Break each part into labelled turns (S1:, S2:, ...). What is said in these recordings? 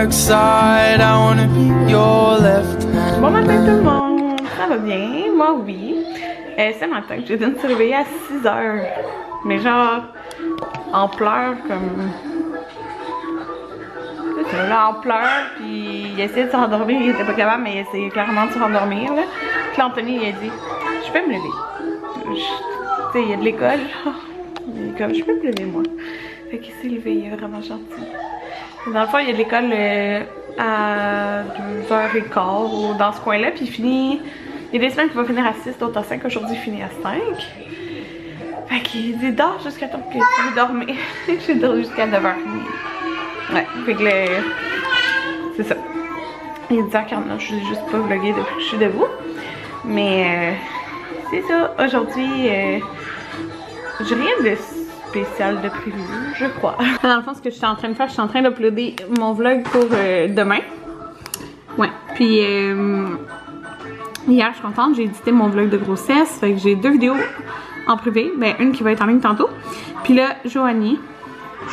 S1: dark side. I wanna be your left hand.
S2: Bon matin tout le monde, ça va bien? Moi oui. Ce matin, j'ai dû me réveiller à 6 h. Mais genre, en pleurs comme... C'est ça, là, en pleurs, puis il essayait de se rendormir, il était pas capable, mais il essayait clairement de se rendormir, là. Puis là, Anthony, il a dit, je peux me lever. Tu sais, il y a de l'école, genre. Il est comme, je peux me lever, moi. Fait qu'il s'est levé, il est vraiment gentil. Dans le fond, il y a de l'école à 2h15 ou dans ce coin-là, puis il finit... Il y a des semaines qu'il va finir à 6, d'autres à 5. Aujourd'hui, il finit à 5. Fait qu'il dit, dors jusqu'à temps que tu veux dormir. J'ai dormi jusqu'à 9h30. Ouais, fait que là, c'est ça. Il est 10h49, je suis juste pas vloguée depuis que je suis debout. Mais c'est ça, aujourd'hui, j'ai rien de spécial de prévu, je crois. Dans le fond, ce que je suis en train de faire, je suis en train d'uploader mon vlog pour demain. Ouais, puis hier, je suis contente, j'ai édité mon vlog de grossesse. Fait que j'ai 2 vidéos en privé, ben une qui va être en ligne tantôt. Puis là, Joanie,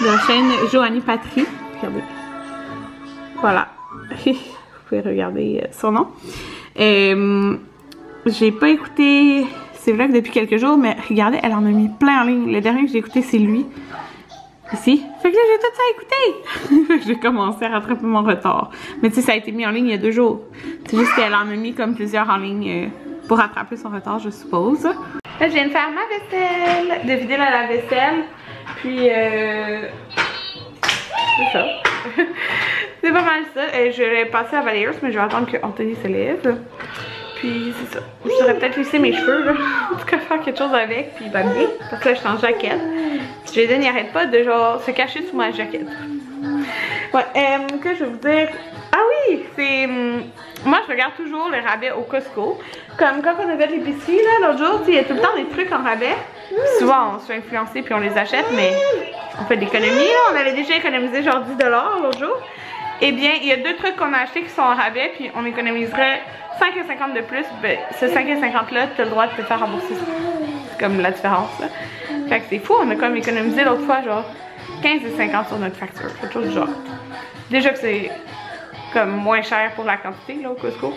S2: de la chaîne Joanie Patrie. Regardez. Voilà. Vous pouvez regarder son nom. J'ai pas écouté ses vlogs depuis quelques jours, mais regardez, elle en a mis plein en ligne. Le dernier que j'ai écouté, c'est lui. Ici. Fait que là, j'ai tout ça écouté. J'ai commencé à rattraper mon retard. Mais tu sais, ça a été mis en ligne il y a 2 jours. C'est juste qu'elle en a mis comme plusieurs en ligne pour rattraper son retard, je suppose. Là, je viens de faire ma vaisselle, de vider la vaisselle. Puis, c'est ça. C'est pas mal ça. Je vais passer à balayeuse, mais je vais attendre que Anthony se lève. Puis c'est ça. Je devrais peut-être laisser mes cheveux là. En tout cas faire quelque chose avec. Puis il va bien. Parce que là je suis en jaquette. Jaden il arrête pas de genre se cacher sous ma jaquette. Ouais, que je vais vous dire. Ah oui, c'est. Moi je regarde toujours les rabais au Costco. Comme quand on avait l'épicerie là l'autre jour, il y a tout le temps des trucs en rabais. Puis souvent on se fait influencer puis on les achète, mais on fait de l'économie là. On avait déjà économisé genre 10 $ l'autre jour. Eh bien, il y a 2 trucs qu'on a achetés qui sont en rabais, puis on économiserait 5,50 de plus. Ben, ce 5,50 là, tu as le droit de te faire rembourser. C'est comme la différence là. Fait que c'est fou, on a comme économisé l'autre fois genre 15,50 sur notre facture. Quelque chose du genre. Déjà que c'est comme moins cher pour la quantité là au Costco.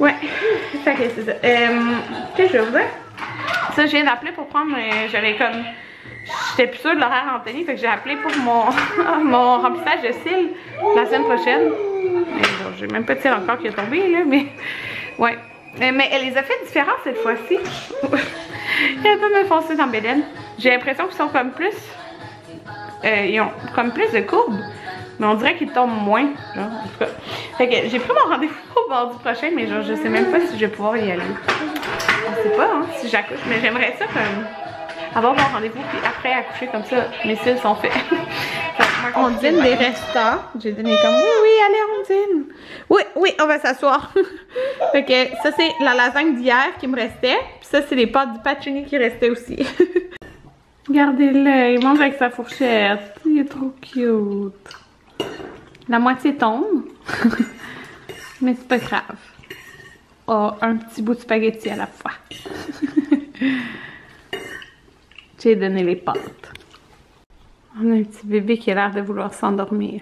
S2: Ouais, fait que c'est ça. Qu'est-ce que je vais vous dire? Ça, je viens d'appeler pour prendre. J'avais comme. J'étais plus sûre de l'horaire Anthony, fait que j'ai appelé pour mon remplissage de cils la semaine prochaine. J'ai même pas de cils encore qui est tombé là, mais ouais. Mais elle les a fait différents cette fois-ci. Elle a pas me foncer dans Bédène. J'ai l'impression qu'ils sont comme plus. Ils ont comme plus de courbes. Mais on dirait qu'ils tombent moins. Genre, en tout cas. Fait que j'ai pris mon rendez-vous au mardi prochain, mais genre je sais même pas si je vais pouvoir y aller. On sait pas hein, si j'accouche, mais j'aimerais ça comme. Avoir mon rendez-vous puis après accoucher comme ça, mes cils sont faits. On dîne des restants. J'ai donné comme oui, allez, on dîne. Oui, on va s'asseoir. Fait que ça, c'est la lasagne d'hier qui me restait. Puis ça, c'est les pâtes du pacini qui restaient aussi. Regardez-le, il mange avec sa fourchette. Il est trop cute. La moitié tombe. Mais c'est pas grave. Oh, un petit bout de spaghetti à la fois. J'ai donné les pâtes. On a un petit bébé qui a l'air de vouloir s'endormir.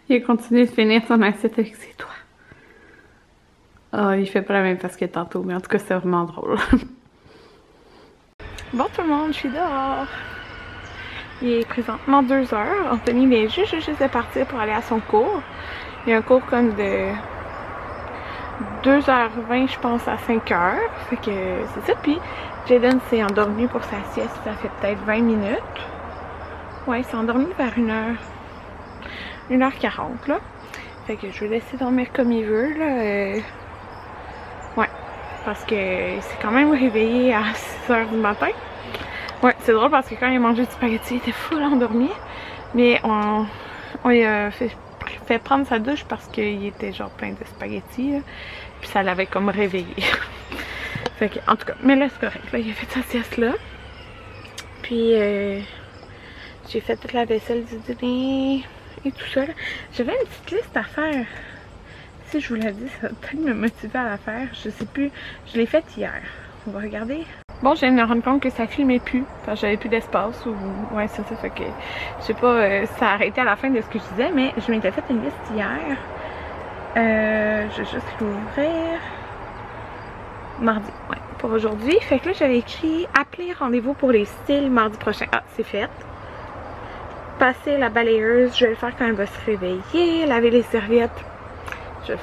S2: Il a continué de finir son assiette avec ses doigts. Oh, il fait pas la même face que tantôt, mais en tout cas, c'est vraiment drôle. Bon tout le monde, je suis dehors. Il est présentement 2 h. Anthony vient juste de partir pour aller à son cours. Il y a un cours comme de 2h20 je pense à 5h. Fait que c'est ça. Puis Jaden s'est endormi pour sa sieste. Ça fait peut-être 20 minutes. Ouais, il s'est endormi vers 1h40 là. Fait que je vais laisser dormir comme il veut là. Ouais. Parce que c'est quand même réveillé à 6h du matin. Ouais, c'est drôle parce que quand il a mangé du spaghetti, il était full endormi. Mais on lui a fait prendre sa douche parce qu'il était genre plein de spaghettis. Là. Puis ça l'avait comme réveillé. Fait que, en tout cas, mais là c'est correct. Là, il a fait sa sieste là. Puis j'ai fait toute la vaisselle du dîner et tout ça. J'avais une petite liste à faire. Si je vous l'ai dit, ça va peut-être me motiver à la faire. Je sais plus. Je l'ai faite hier. On va regarder. Bon, je viens de me rendre compte que ça filmait plus. Parce que j'avais plus d'espace ou... Ouais, c'est ça. Fait que, je sais pas, ça a arrêté à la fin de ce que je disais, mais je m'étais fait une liste hier. Je vais juste l'ouvrir. Mardi, ouais, pour aujourd'hui. Fait que là, j'avais écrit « Appeler rendez-vous pour les styles mardi prochain ». Ah, c'est fait. Passer la balayeuse, je vais le faire quand elle va se réveiller. Laver les serviettes. Je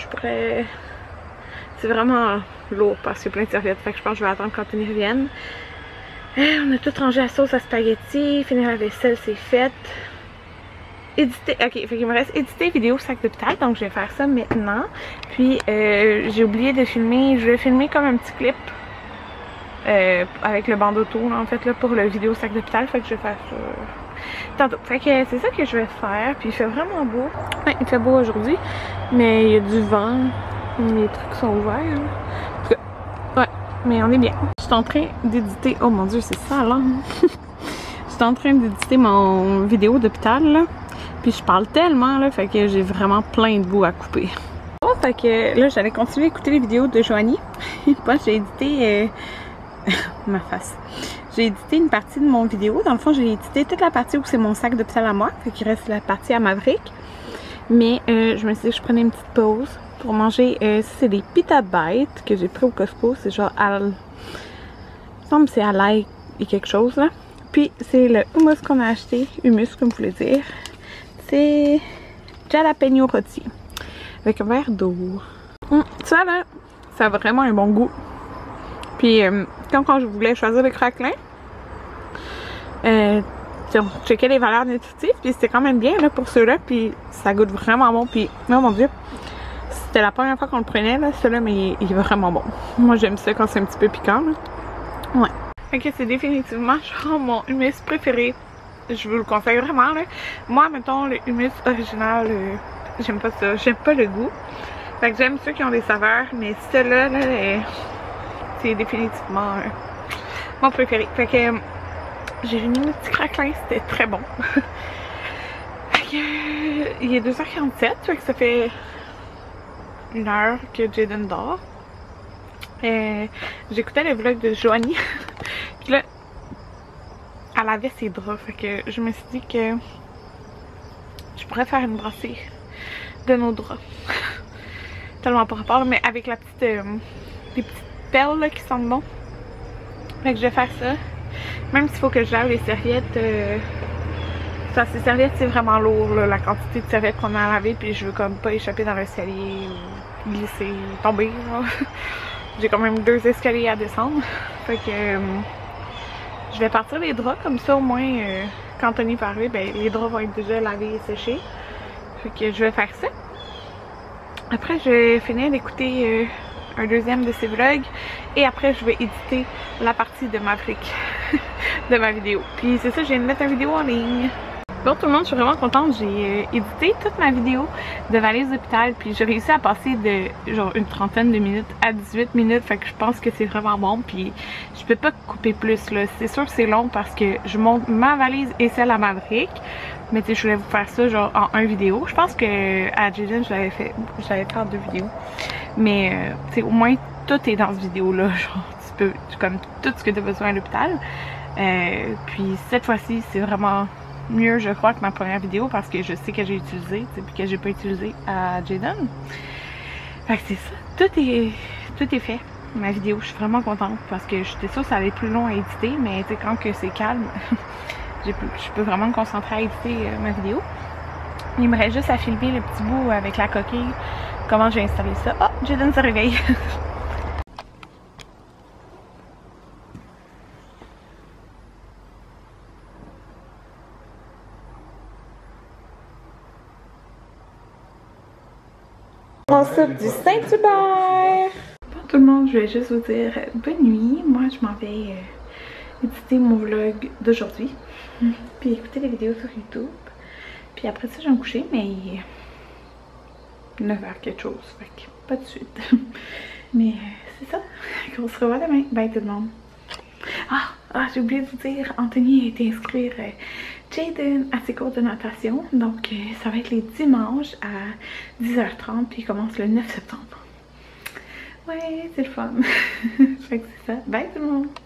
S2: pourrais... C'est vraiment lourd parce qu'il y a plein de serviettes. Fait que je pense que je vais attendre qu'Anthony revienne. On a tout rangé la sauce à spaghetti. Finir la vaisselle, c'est fait. Éditer. Ok, fait qu'il me reste éditer vidéo sac d'hôpital. Donc je vais faire ça maintenant. Puis j'ai oublié de filmer. Je vais filmer comme un petit clip. Avec le bandeau tour en fait là pour le vidéo sac d'hôpital. Fait que je vais faire ça tantôt. Fait que c'est ça que je vais faire. Puis il fait vraiment beau. Ouais, il fait beau aujourd'hui. Mais il y a du vent. Les trucs sont ouverts. Hein. En tout cas, ouais, mais on est bien. Je suis en train d'éditer. Oh mon dieu, c'est ça là. Je suis en train d'éditer mon vidéo d'hôpital là. Puis je parle tellement là, fait que j'ai vraiment plein de bouts à couper. Oh, fait que là, j'allais continuer à écouter les vidéos de Joanie. Moi, j'ai édité ma face. J'ai édité une partie de mon vidéo. Dans le fond, j'ai édité toute la partie où c'est mon sac d'hôpital à moi. Fait qu'il reste la partie à Maverick. Mais je me suis dit que je prenais une petite pause pour manger. C'est des pita bites que j'ai pris au Costco. C'est genre il me semble que c'est à l'ail et quelque chose là. Puis c'est le hummus qu'on a acheté. Hummus comme vous voulez dire. C'est jalapeno rôti. Avec un verre d'eau. Ça là, ça a vraiment un bon goût. Puis quand je voulais choisir le craquelin, je checkais les valeurs nutritives, puis c'était quand même bien là pour ceux-là, puis ça goûte vraiment bon, puis oh mon dieu, c'était la première fois qu'on le prenait là, celui-là, mais il est vraiment bon. Moi j'aime ça quand c'est un petit peu piquant là. Ouais. Fait que c'est définitivement genre mon hummus préféré. Je vous le conseille vraiment là. Moi mettons le hummus original, j'aime pas ça, j'aime pas le goût. Fait que j'aime ceux qui ont des saveurs, mais celui-là là, c'est définitivement mon préféré. Fait que j'ai fini le petit craquelin, c'était très bon. Fait que, il est 2h47, fait que ça fait 1 heure que Jaden dort. J'écoutais le vlog de Joanie. Puis là, elle avait ses draps, fait que je me suis dit que je pourrais faire une brassée de nos draps. Tellement pas rapport, mais avec la petite les petites perles là, qui sentent bon. Fait que je vais faire ça. Même s'il faut que je lave les serviettes. Parce que les serviettes c'est vraiment lourd là, la quantité de serviettes qu'on a à laver. Puis je veux comme pas échapper dans l'escalier ou glisser, tomber. J'ai quand même 2 escaliers à descendre. Fait que je vais partir les draps comme ça au moins quand Anthony va arriver, ben, les draps vont être déjà lavés et séchés. Fait que je vais faire ça. Après je vais finir d'écouter un deuxième de ces vlogs et après je vais éditer la partie de Maverick de ma vidéo. Puis c'est ça, je viens de mettre une vidéo en ligne. Bon tout le monde, je suis vraiment contente, j'ai édité toute ma vidéo de valise d'hôpital puis j'ai réussi à passer de genre une trentaine de minutes à 18 minutes, fait que je pense que c'est vraiment bon puis je peux pas couper plus là. C'est sûr que c'est long parce que je monte ma valise et celle à Maverick, mais tu sais je voulais vous faire ça genre en 1 vidéo. Je pense que à Jaden je l'avais fait en 2 vidéos, mais tu sais au moins tout est dans cette vidéo là, genre tu peux comme tout ce que tu as besoin à l'hôpital. Puis cette fois-ci c'est vraiment mieux je crois que ma première vidéo parce que je sais que j'ai utilisé puis que j'ai pas utilisé à Jaden. Fait que c'est ça, tout est fait. Ma vidéo, je suis vraiment contente parce que j'étais sûre que ça allait être plus long à éditer, mais tu sais quand que c'est calme je peux vraiment me concentrer à éditer ma vidéo. Il me reste juste à filmer le petit bout avec la coquille, comment j'ai installé ça. Oh, Jaden se réveille. On soupe du Saint-Hubert! Bon tout le monde, je vais juste vous dire bonne nuit. Moi je m'en vais éditer mon vlog d'aujourd'hui. Puis écouter les vidéos sur YouTube. Puis après ça je vais me coucher, mais 9h quelque chose, fait que pas de suite. Mais c'est ça, on se revoit demain. Bye tout le monde! Ah, j'ai oublié de vous dire, Anthony a été inscrire Jaden à ses cours de natation. Donc ça va être les dimanches à 10h30 puis il commence le 9 septembre. Ouais, c'est le fun. Fait que c'est ça. Bye tout le monde!